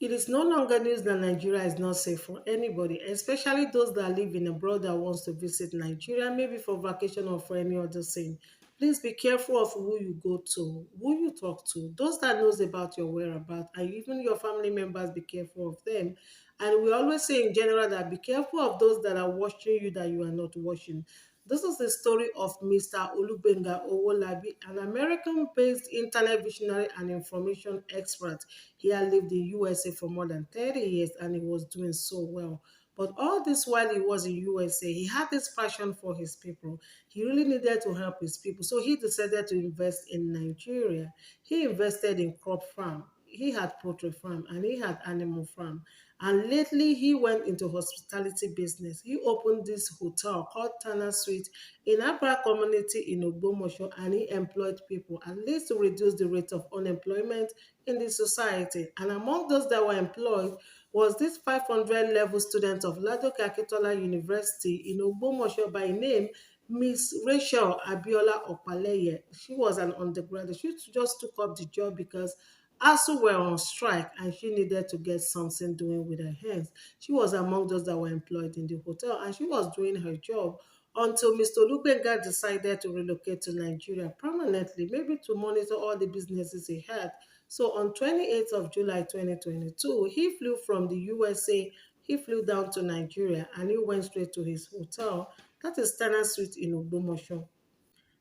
It is no longer news that Nigeria is not safe for anybody, especially those that live in abroad that wants to visit Nigeria, maybe for vacation or for any other thing. Please be careful of who you go to, who you talk to, those that knows about your whereabouts, and even your family members, be careful of them. And we always say in general that be careful of those that are watching you that you are not watching. This is the story of Mr. Olugbenga Owolabi, an American-based internet visionary and information expert. He had lived in USA for more than 30 years and he was doing so well. But all this while he was in USA, he had this passion for his people. He really needed to help his people. So he decided to invest in Nigeria. He invested in crop farm. He had poultry farm and he had animal farm. And lately he went into hospitality business. He opened this hotel called Tana Suites in Abra community in Ogbomoso, and he employed people at least to reduce the rate of unemployment in the society. And among those that were employed was this 500 level student of Ladoke Akitola University in Ogbomoso by name Miss Rachel Abiola Opaleye. She was an undergraduate. She just took up the job because ASU were on strike and she needed to get something doing with her hands. She was among those that were employed in the hotel and she was doing her job until Mr. Olugbenga decided to relocate to Nigeria permanently, maybe to monitor all the businesses he had. So on 28th of July 2022, he flew from the USA, he flew down to Nigeria and he went straight to his hotel, that is Tana Suite in Ogbomoso.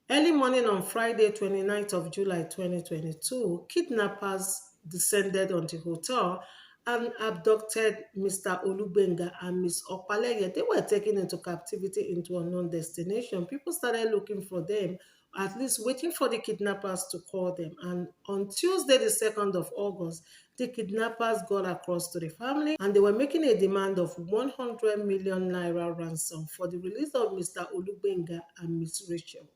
Early morning on Friday, 29th of July 2022, kidnappers descended on the hotel and abducted Mr. Olugbenga and Miss Opaleye. They were taken into captivity into a known destination. People started looking for them, at least waiting for the kidnappers to call them. And on Tuesday, the 2nd of August, the kidnappers got across to the family and they were making a demand of 100 million naira ransom for the release of Mr. Olugbenga and Miss Rachel.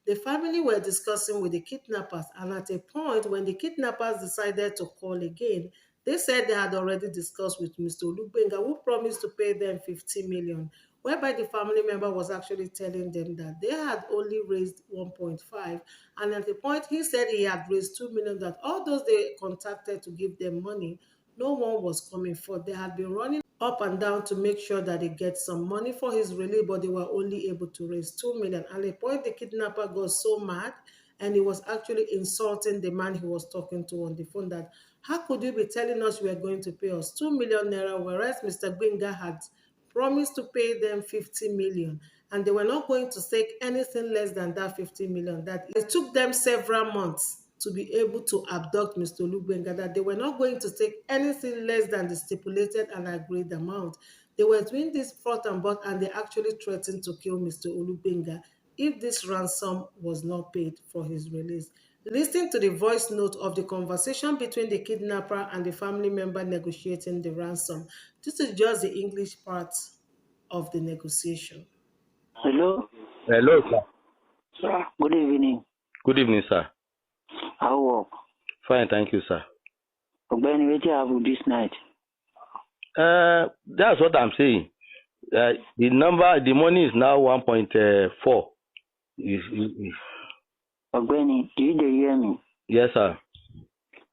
The family were discussing with the kidnappers, and at a point when the kidnappers decided to call again, they said they had already discussed with Mr. Olugbenga, who promised to pay them 50 million, whereby the family member was actually telling them that they had only raised 1.5, and at the point he said he had raised 2 million, that all those they contacted to give them money, no one was coming forth. They had been running up and down to make sure that they get some money for his relief, but they were only able to raise 2 million. At the point, the kidnapper got so mad and he was actually insulting the man he was talking to on the phone that, how could you be telling us you are going to pay us 2 million naira, whereas Mr. Gbenga had promised to pay them 50 million and they were not going to take anything less than that 50 million. That it took them several months to be able to abduct Mr. Olugbenga, that they were not going to take anything less than the stipulated and agreed amount. They were doing this front and back and they actually threatened to kill Mr. Olugbenga if this ransom was not paid for his release. Listen to the voice note of the conversation between the kidnapper and the family member negotiating the ransom. This is just the English part of the negotiation. Hello? Hello, sir. Sir, good evening. Good evening, sir. How work? Fine, thank you, sir. Ogbeni, what you have this night? That's what I'm saying. The money is now 1.4. Ogbeni, do you hear me? Yes, sir.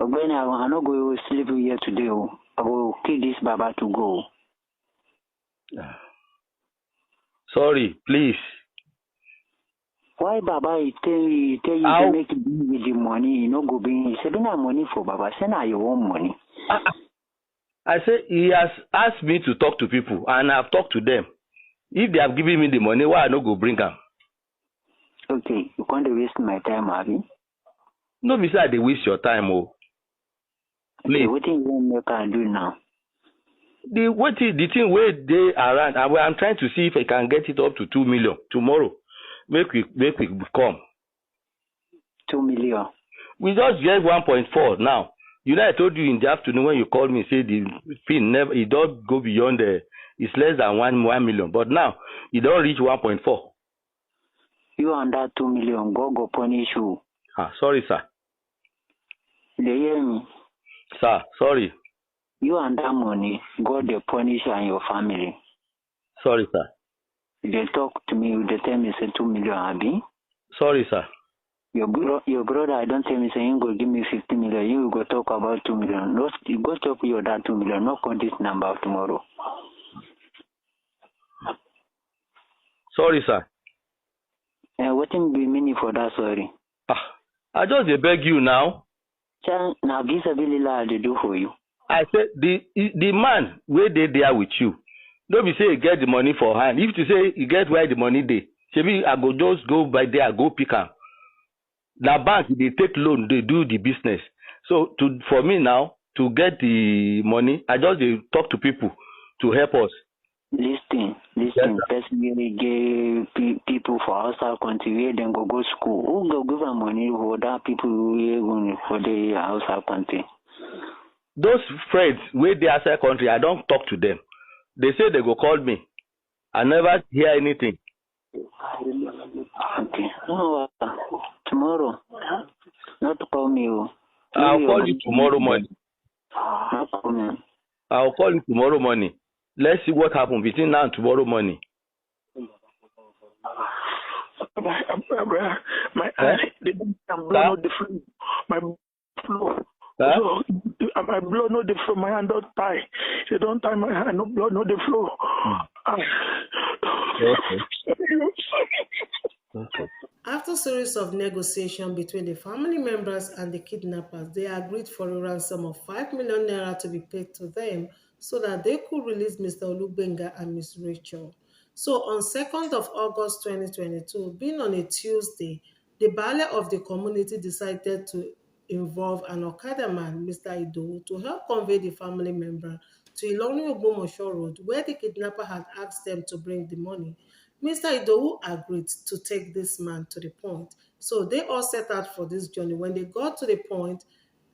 Ogbeni, I'm not going to sleep here today. I will kill this Baba to go. Sorry, please. Why Baba tell you to make it with the money, you know, go bring say na money for Baba, say na your own money. I say he has asked me to talk to people and I've talked to them. If they have given me the money, why I not go bring them? Okay, you can't waste my time, Abi. No, besides they waste your time, oh. Please. Okay, what thing you can do now? The thing where they around, I'm trying to see if I can get it up to 2 million tomorrow. Make we come. 2 million. We just get 1.4 now. You know, I told you in the afternoon when you called me, say the fee never, it don't go beyond it's less than 1 million. But now, it don't reach 1.4. You on that 2 million, God go punish you. Sorry, sir. They hear me? Sir, sorry. You and that money, God they punish you and your family. Sorry, sir. They talk to me, they tell me say 2 million, Abi. Sorry, sir. Your brother, I don't tell me say you go give me 50 million. You go talk about 2 million. No, you go talk your dad 2 million. Not call this number tomorrow. Sorry, sir. What be meaning for that? Sorry. I just dey beg you now. Now this ability I dey do for you. I said the man wey dey there with you, no be say he get the money for hand. If you say he get where the money dey, shebi I go just go by there, go pick am. Na bank dey take loan, dey do the business. So for me now to get the money, I just dey talk to people to help us. Listen. Yes, Person wey get people for outside country where dem go school. Who go give am money for that people wey go for the outside country? Those friends wey dey outside country, I don talk to them. They say they go call me. I never hear anything. Okay. No, tomorrow. Not call me. I'll call you tomorrow morning. Not call me. I'll call you tomorrow morning. Let's see what happens between now and tomorrow morning. My eye, they don't blow no different. My flow. So my blow no different. My hand don't tie. They don't tie my hand. No blow no the flow. Okay. After a series of negotiation between the family members and the kidnappers, they agreed for a ransom of 5 million naira to be paid to them so that they could release Mr. Olugbenga and Miss Rachel. So on 2nd of August 2022, being on a Tuesday, the Baale of the community decided to involve an Okada man, Mr. Idowu, to help convey the family member to Ilorin Ogbomoso Road, where the kidnapper had asked them to bring the money. Mr. Idowu agreed to take this man to the point. So they all set out for this journey. When they got to the point,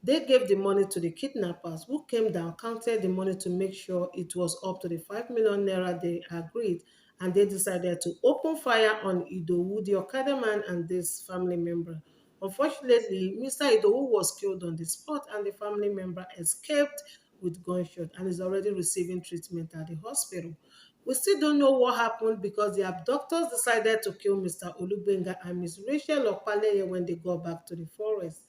they gave the money to the kidnappers, who came down, counted the money to make sure it was up to the 5 million naira they agreed, and they decided to open fire on Idowu, the Okada man, and this family member. Unfortunately, Mr. Idowu was killed on the spot, and the family member escaped with gunshot and is already receiving treatment at the hospital. We still don't know what happened because the abductors decided to kill Mr. Olugbenga and Miss Rachel Opaleye when they got back to the forest.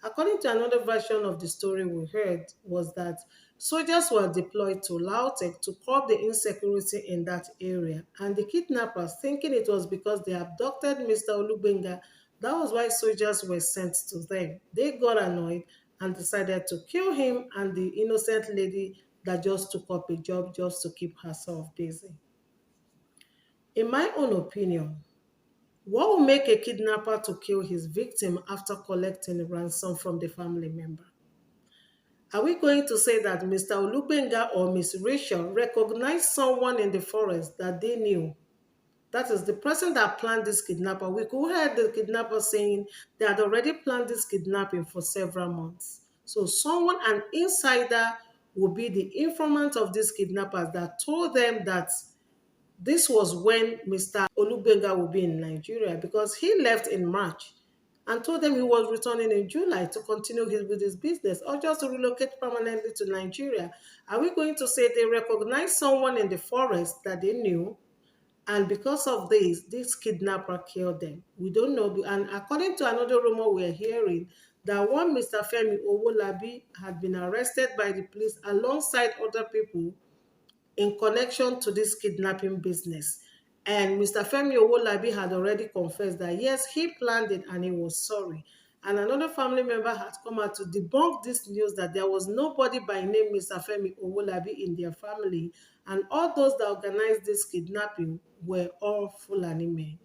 According to another version of the story we heard, was that soldiers were deployed to Lautech to curb the insecurity in that area, and the kidnappers, thinking it was because they abducted Mr. Olugbenga, that was why soldiers were sent to them. They got annoyed and decided to kill him and the innocent lady that just took up a job just to keep herself busy. In my own opinion, what will make a kidnapper to kill his victim after collecting a ransom from the family member? Are we going to say that Mr. Olugbenga or Miss Rachel recognized someone in the forest that they knew? That is the person that planned this kidnapper. We could hear the kidnapper saying they had already planned this kidnapping for several months. So someone, an insider, will be the informant of these kidnappers that told them that this was when Mr. Olugbenga will be in Nigeria, because he left in March and told them he was returning in July to continue with his business or just to relocate permanently to Nigeria. Are we going to say they recognized someone in the forest that they knew, and because of this kidnapper killed them? We don't know. And according to another rumor we're hearing, that one Mr. Femi Owolabi had been arrested by the police alongside other people in connection to this kidnapping business. And Mr. Femi Owolabi had already confessed that yes, he planned it and he was sorry. And another family member had come out to debunk this news that there was nobody by name Mr. Femi Owolabi in their family, and all those that organized this kidnapping were all Fulani men.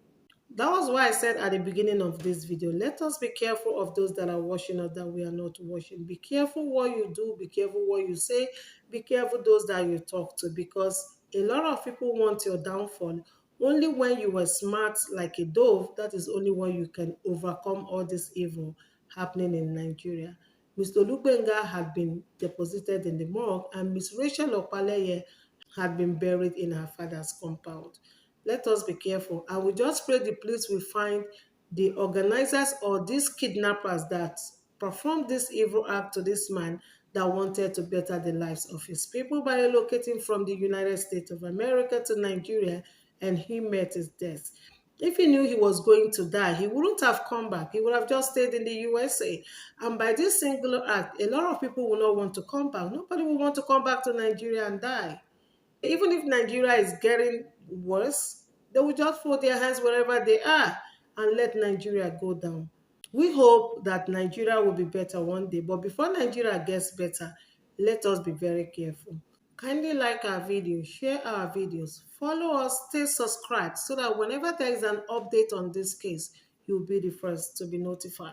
That was why I said at the beginning of this video, let us be careful of those that are watching us that we are not watching. Be careful what you do, be careful what you say, be careful those that you talk to, because a lot of people want your downfall. Only when you are smart like a dove, that is only when you can overcome all this evil happening in Nigeria. Mr. Olugbenga had been deposited in the morgue, and Miss Rachel Opaleye had been buried in her father's compound. Let us be careful. I will just pray the police will find the organizers or these kidnappers that performed this evil act to this man that wanted to better the lives of his people by relocating from the United States of America to Nigeria, and he met his death. If he knew he was going to die, he wouldn't have come back. He would have just stayed in the USA. And by this singular act, a lot of people will not want to come back. Nobody will want to come back to Nigeria and die. Even if Nigeria is getting worse, they will just fold their hands wherever they are and let Nigeria go down. We hope that Nigeria will be better one day, but before Nigeria gets better, let us be very careful. Kindly like our videos, share our videos, follow us, stay subscribed so that whenever there is an update on this case, you'll be the first to be notified.